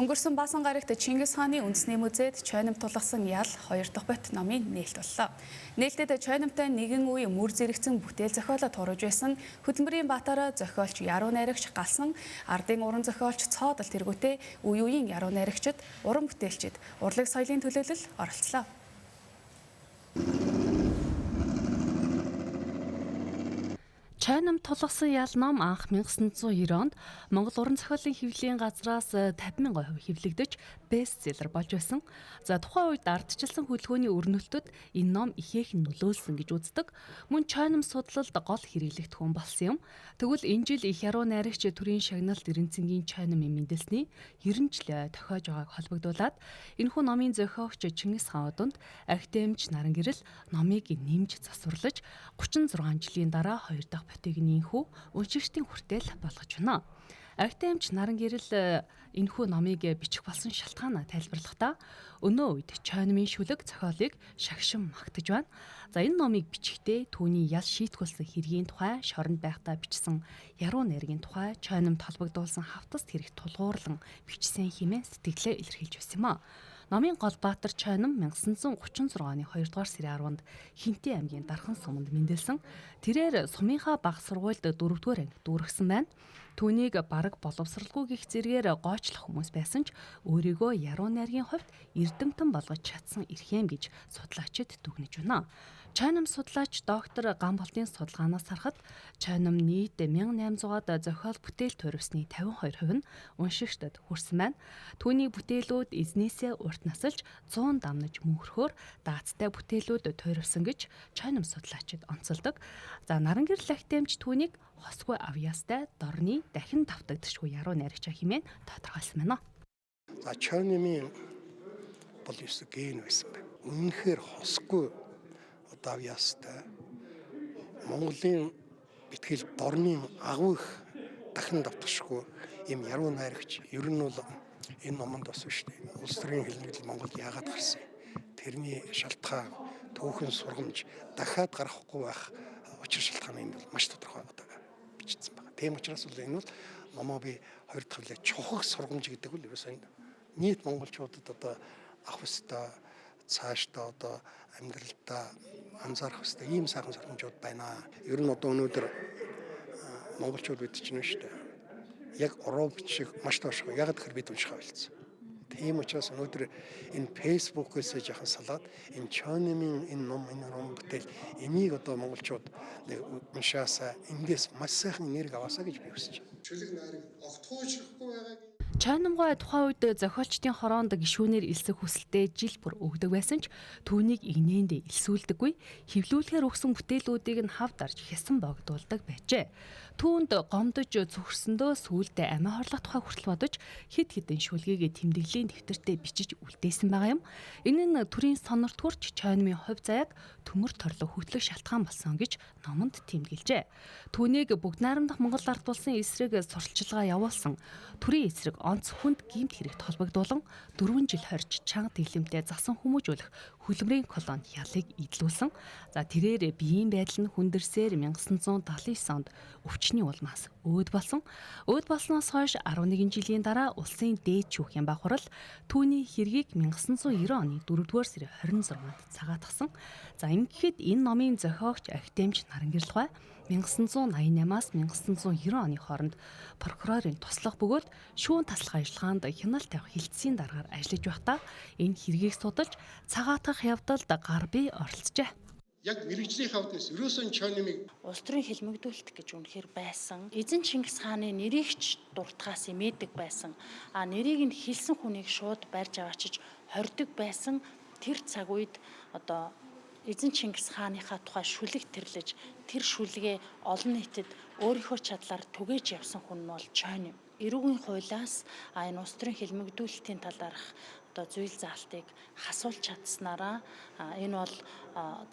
Өнгөрсөн баасан гарагт Чингис хааны үндэсний музейд чойном тулгасан ял 2 дахь бот номын нээлт боллоо. Нээлтэд чойномтой нэгэн үе мөр зэрэгцэн бүтээл зохиолоо туруулж байсан Хөдөлмөрийн Баатар зохиолч Яруу найрагч Галсан, ардын уран зохиолч Цоодол тэргүүтээ үе үеийн яруу найрагчид, уран бүтээлчид урлаг соёлын төлөөлөл оролцлоо. Чойном тулгасан ял ном анх 1990 онд Монгол уран зохиолын хэвлэлийн газраас 50,000% хэвлэгдэж бестселлер болж байсан. За тухайн үед ардчилсан хөдөлгөөний өрнөлтөд энэ ном ихээхэн нөлөөлсөн гэж үздэг. Мөн чойном судлалд гол хэрэглэгдэх хүн болсон юм. Тэгвэл энэ жил их яруу найрагч төрийн шагналт Эренцэнгийн чойном мэндэлсний 90 жил тохиож байгааг холбогдуулаад энэхүү номын зохиогч Чингис хаан одонд Ахтемч Нарангэрэл номыг нэмж засварлаж 36 жилийн дараа 2 дахь ботыг нэмхүү уншигчдын хүртэл болгож байна. Ахтемч Нарангэрэл энэхүү номыг бичих болсон шалтгаанаа тайлбарлахдаа өнөө үед чойномын шүлэг зохиолыг шагшин магтаж байна. За энэ номыг бичихдээ түүний ял шийтгүүлсэн хэргийн тухай, шоронд байхдаа бичсэн яруу найргийн тухай, чойномд холбогдуулсан хавтас хэрэг тулгуурлан бичсэн хэмээн сэтгэлээ илэрхийлж байсан юм а. Номын гол баатар чойном 1936 оны 2 дугаар сарын 10-нд Хинтээ аймгийн Дархан суманд мэндэлсэн. Тэрээр сумынхаа бага сургуульд 4 дугаар анги дүүргэсэн байна. Түүнийг бараг боловсралгүй гих зэргээр гоочлох хүмүүс байсан ч өөрийгөө яруу найргийн хувьд эрдэмтэн болгож чадсан эрхэм гэж судлаачид дүгнэж байна. Чойном судлаач доктор Гамболтын судалгаанаас харахад чойном нийт 1800-аад зохиол бүтээл туурвсны 52% нь уншигчдад хүрсэн байна. Түүний бүтээлүүд эзнээсээ урт насалж 100 дамнаж мөнхөрхөөр даацтай бүтээлүүд туурвсан гэж чойном судлаачид онцолдог. За Нарангэрэл Ахтемч түүнийг хосгүй авьяастай дорны дахин давтагдчихгүй яруу найрагч хэмээн тодорхойлсон байна. За чойномын бол ёстой ген байсан байна. Үнэхээр хосгүй авьяастай Монголын битгэл дорны агуу их дахин давтчихгүй юм яруу найрагч ер нь бол энэ номонд бас шүү дээ. Улс төрийн хэлнэгдэл Монголд яагаад гарсан? Тэрний шалтгаан түүхэн сургамж дахиад гарахгүй байх учир шалтгааны энэ бол маш тодорхой бичсэн байна. Тийм учраас бол энэ бол номоо би 2 дахь хавлаа чухал сургамж гэдэг бол ерөөсөө нийт монголчуудад одоо авах ёстой цаашдаа одоо амьдралдаа анзаарах ёстой ийм сайхан сургамжууд байна. Ер нь одоо өнөөдөр монголчууд бид чинь шүү дээ. Яг Европ шиг маш тоошгүй. Яг тэгэхээр бид уншихаа болцсон. Тийм учраас өнөөдөр энэ фэйсбүүкээс яхан салаад энэ чойномын энэ ном бүтээл энийг одоо монголчууд уншаасаа эндээс маш сайхан энерги аваасаа гэж би хүсэж байна. Шүлэг найраг огтхой ширэхгүй байгааг Чойномгой тухайн үед зохиолчдын хороонд гишүүнээр элсэх хүсэлтэд жил бүр өгдөг байсан ч түүнийг игнээнд элсүүлдэггүй, хэвлүүлэхээр өгсөн бүтээлүүдийг нь хав дарж хясан богдуулдаг байжээ. Түүнд гомдож зүгэрсэндөө сүүлдээ амиа хорлох тухай хүртэл бодож хэд хэдэн шүлгийг тэмдэглэлийн дэвтэртээ бичиж үлдээсэн байгаа юм. Энэ нь төрийн сонорт хүрч чойномын хувь заяаг төмөр торлог хөтлөх шалтгаан болсон гэж номонд тэмдэглэжээ. Түүнийг бүгд найрамдах Монгол ард улсын эсрэг сурталчилгаа явуулсан, төрийн эсрэг онц хүнд гэмт хэрэгт холбогдуулан 4 жил хорж чанга тэглэмтэй засан хүмүүжүүлэх хөлбөрийн колонд ялыг идэлүүлсэн. За тэрээр биеийн байдал нь хүндэрсээр 1979 онд өвчний улмаас өөд болсон. Өөд болсноос хойш 11 жилийн дараа улсын дээд шүүхийн баг хурал түүний хэргийг 1990 оны 4-р сарын 26-нд цагаатгасан. За ингэхэд энэ номын зохиогч Ахтемч Нарангэрэл 1988-аас 1990 оны хооронд прокурорын туслах бөгөөд шүүн таслах ажиллагаанд хяналт тавих хилцээний дараагаар ажиллаж байхдаа энэ хэргийг судалж цагаатгах явдалд гар бие оролцжээ. Яг мэрэгжлийн хавдаас ерөөсөн чойномыг улс төрийн хэлмэгдүүлэлт гэж үнэхээр байсан. Эзэн Чингис хааны нэрийг ч дуртахаас имээдэг байсан. Нэрийг нь хэлсэн хүнийг шууд барьж аваачиж хордог байсан. Тэр цаг үед одоо эзэн Чингис хааныхаа тухай шүлэг тэрлэж тэр шүлгээ олон нийтэд өөрийнхөө чадлаар түгээж явсан хүн нь бол чойном. Эрүүгийн хуулиас энэ улс төрийн хэлмэгдүүлэлтийн талаарх одоо зүйл заалтыг хасуулж чадсанараа энэ бол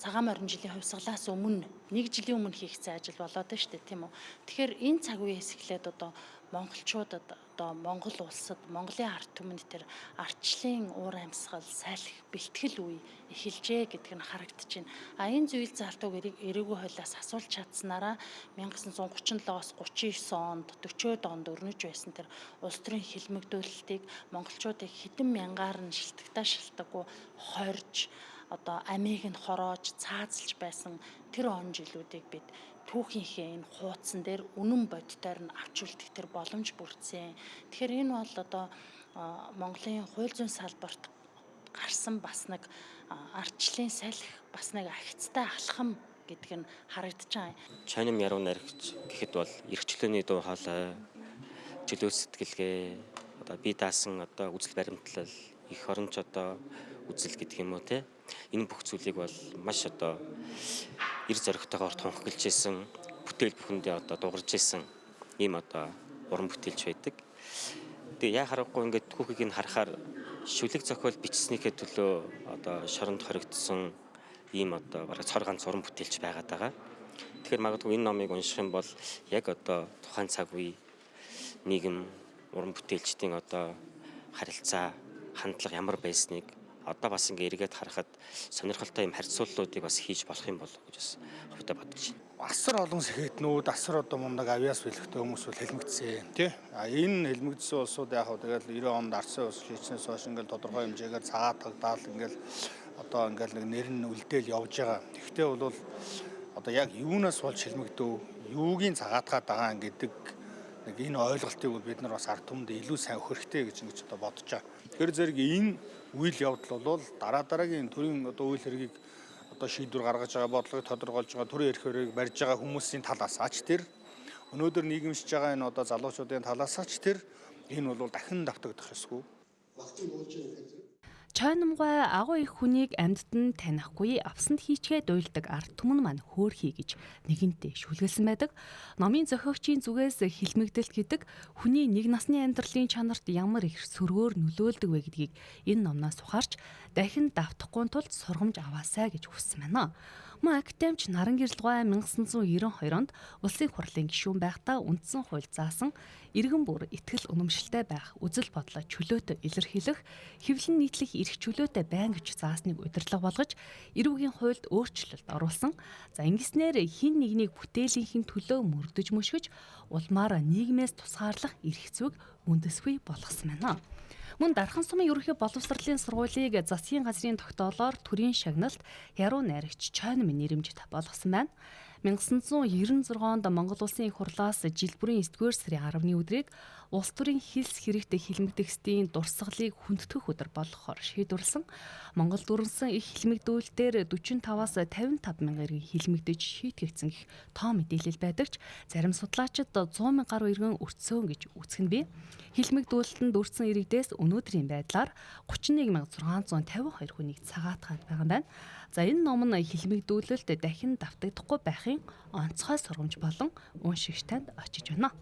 цагаан морин жилийн хувьсгалаас өмнө 1 жилийн өмнө хийгдсэн ажил болоод байна шүү дээ, тийм үү. Тэгэхээр энэ цаг үеэс эхлээд одоо монголчуудад одоо Монгол улсад Монголын ард түмэнд тэр ардчлалын уур амьсгал салхи бэлтгэл үе эхэлжээ гэдг нь харагдаж байна. Энэ зүйл залтууг эрэгүү хуулиас асуулж чадсанараа 1937-оос 39 онд 40-од онд өрнөж байсан тэр улс төрийн хилмигдүүлэлтийг монголчуудыг хэдэн мянгаар нь шилтэггүй хорж одоо амийг нь хороож цаазалж байсан тэр он жилүүдийг бид түүхийнхээ энэ хуудсан дээр үнэн бодитоор нь авч үлдэх тэр боломж бүрдсэн. Тэгэхээр энэ бол одоо Монголын хууль зүйн салбарт гарсан бас нэг ардчлалын салхи, бас нэг ахицтай алхам гэдг нь харагдаж байгаа. Чанам яруу найрагч гэхэд бол эрхчлөөний дуу хоолой, чөлөө сэтгэлгээ, одоо бие даасан одоо үзэл баримтлал, их оронч одоо үзэл гэдэг юм уу те. Энэ бүх зүйлийг бол маш одоо эр зоригтойгоор тунхаглажсэн, бүтээл бүхэндээ одоо дууржсэн ийм одоо уран бүтээлч байдаг. Тэгээ яа харахгүй ингээд түүхийг нь харахаар шүлэг зохиол бичснийхээ төлөө одоо шоронд хоригдсон ийм одоо бараг цор ганц уран бүтээлч байгаад байгаа. Тэгэхээр магадгүй энэ номыг унших юм бол яг одоо тухайн цаг үе нийгэм уран бүтээлчдийн одоо харилцаа, хандлага ямар байсныг одоо бас ингээ эргээд харахад сонирхолтой юм харьцууллуудыг бас хийж болох юм болов гэж бас хөвтө бодож байна. Асар олон сэхэтнүүд, асар одоо мундаг авиас бэлэгтэй хүмүүс бол хэлмэгдсэн тий. Энэ хэлмэгдсэн улсууд яг хөө тэгэл 90 онд Арсын улс шийдснээс хойш ингээл тодорхой хэмжээгээр цагаат тагдаал ингээл одоо ингээл нэг нэр нь үлдээл явж байгаа. Тэгвэл бол одоо яг юунаас болж хэлмэгдэв, юугийн цагаатгаад байгаа гэдэг нэг энэ ойлголтыг бол бид нар бас ард түмэнд илүү сайн өгөх хэрэгтэй гэж ингэж одоо бодож байгаа. Тэр зэрэг энэ үйл явдал бол дараагийн төрийн одоо үйл хэргийг одоо шийдвэр гаргаж байгаа, бодлогыг тодорхойлж байгаа, төрийн эрх хөрөгийг барьж байгаа хүмүүсийн талаас ач тэр өнөөдөр нийгэмшиж байгаа энэ одоо залуучуудын талаас ач тэр энэ бол дахин давтагдах ёсгүй. Чойномгой агуу их хүнийг амьдд нь танихгүй авсанд хийчгээ дуйлдаг ард түмэн маань хөөрхий гэж нэгэнтээ шүлгэлсэн байдаг. Номын зохиогчийн зүгээс хилмигдэлт гэдэг хүний нэг насны амьдралын чанарт ямар их сөргөөр нөлөөлдөг вэ гэдгийг энэ номноос ухаарч дахин давтахгүй тулд сургамж аваасай гэж хүссэн байна. Мөн академич Наран Гэрэлгой 1992 онд улсын хурлын гишүүн байхдаа үндсэн хууль заасан иргэн бүр итгэл үнэмшилтэй байх, үзэл бодлоо чөлөөтэй илэрхийлэх, хэвлэн нийтлэх эрх чөлөөтэй байна гэж заасныг удирдлага болгож эрүүгийн хуульд өөрчлөлт оруулсан. За ингэснээр хин нэгнийг бүтээлийнхэн төлөө мөрдөж мөшгөж улмаараа нийгмээс тусгаарлах эрх зүйг үндэсгүй болгосон байна. Мөн Дархан сумын ерөнхий боловсролын сургуулийг засгийн газрын тогтоолоор төрийн шагналт яруу найрагч Чойнмын нэрэмжит болгосон байна. 1996 онд Монгол Улсын их хурлаас жил бүрийн 9-р сарын 10-ны өдрийг улс төрийн хилс хэрэгтэй хилмигдэхстийн дурсгалыг хүндэтгэх өдөр болгохоор шийдвэрлсэн. Монгол дүрмсэн их хилмигдүүлэлтээр 45-аас 55 мянган иргэн хилмигдэж шийтгэгдсэн гэх тоо мэдээлэл байдаг ч зарим судлаачид 100 мянган гаруй иргэн өртсөн гэж үзэх нь бий. Хилмигдүүлэлтэнд өртсөн иргэдээс өнөөдрийн байдлаар 31652 хүнийг цагаатгаад байгаа юм байна. За энэ ном нь хилмигдүүлэлт дахин давтагдахгүй байхын онцгой сургамж болон уншигч танд очиж байна.